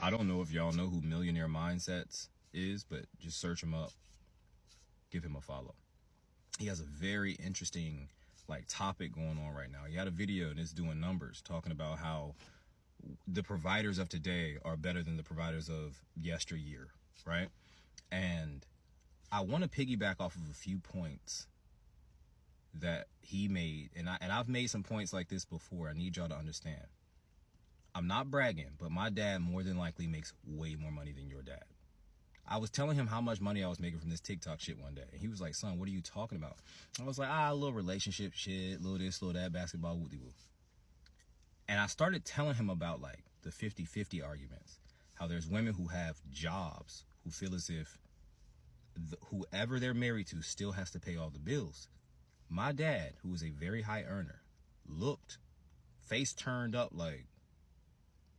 I don't know if y'all know who Millionaire Mindsets is, but just search him up. Give him a follow. He has a very interesting topic going on right now. He had a video and it's doing numbers talking about how the providers of today are better than the providers of yesteryear, right? And I want to piggyback off of a few points that he made, and I've made some points like this before. I need y'all to understand. I'm not bragging, but my dad more than likely makes way more money than your dad. I was telling him how much money I was making from this TikTok shit one day. And he was like, son, what are you talking about? I was like, a little relationship shit, little this, little that, basketball, woo-de-woo. And I started telling him about the 50-50 arguments. How there's women who have jobs who feel as if whoever they're married to still has to pay all the bills. My dad, who was a very high earner, looked, face turned up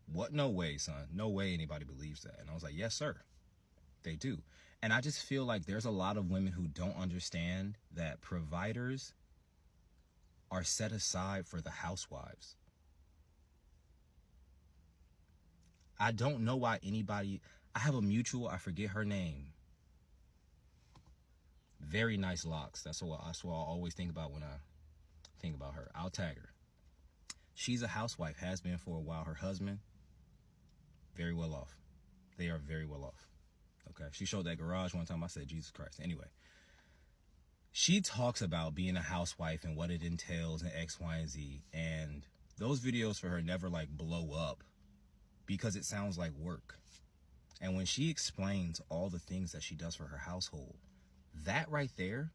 what? No way, son. No way anybody believes that. And I was like, yes, sir. They do. And I just feel like there's a lot of women who don't understand that providers are set aside for the housewives. I don't know why anybody, I have a mutual, I forget her name. Very nice locks. That's what I always think about when I think about her. I'll tag her. She's a housewife, has been for a while. Her husband, very well off. They are very well off. Okay. She showed that garage one time. I said, Jesus Christ. Anyway, she talks about being a housewife and what it entails and X, Y, and Z. And those videos for her never blow up because it sounds like work. And when she explains all the things that she does for her household, that right there,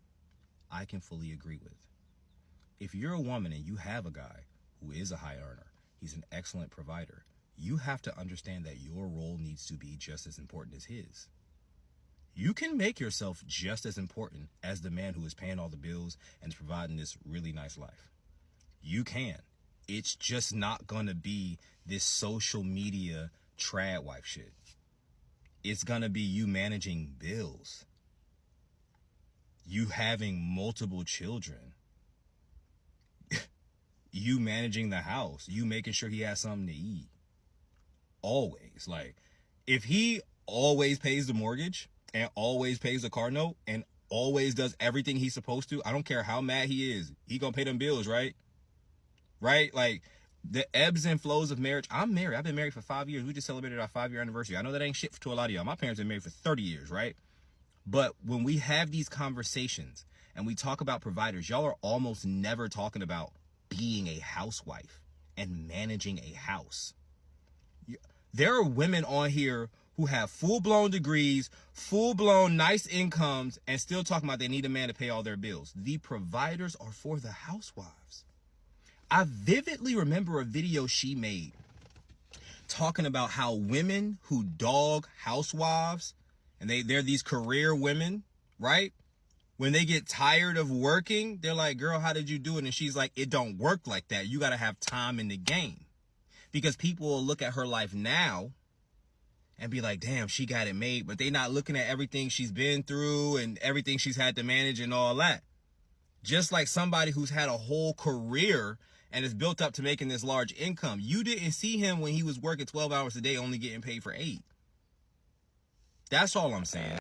I can fully agree with. If you're a woman and you have a guy who is a high earner, he's an excellent provider, you have to understand that your role needs to be just as important as his. You can make yourself just as important as the man who is paying all the bills and is providing this really nice life. You can. It's just not going to be this social media trad wife shit. It's going to be you managing bills. You having multiple children. You managing the house. You making sure he has something to eat. Always. If he always pays the mortgage and always pays the car note and always does everything he's supposed to, I don't care how mad he is, he gonna pay them bills, right? Right? The ebbs and flows of marriage. I'm married. I've been married for 5 years. We just celebrated our 5-year anniversary. I know that ain't shit to a lot of y'all. My parents been married for 30 years, right? But when we have these conversations and we talk about providers, y'all are almost never talking about being a housewife and managing a house. There are women on here who have full-blown degrees, full-blown nice incomes, and still talking about they need a man to pay all their bills. The providers are for the housewives. I vividly remember a video she made talking about how women who dog housewives, and they're these career women, right? When they get tired of working, they're like, girl, how did you do it? And she's like, it don't work like that. You got to have time in the game. Because people will look at her life now and be like, damn, she got it made. But they not looking at everything she's been through and everything she's had to manage and all that. Just like somebody who's had a whole career and is built up to making this large income. You didn't see him when he was working 12 hours a day, only getting paid for 8. That's all I'm saying.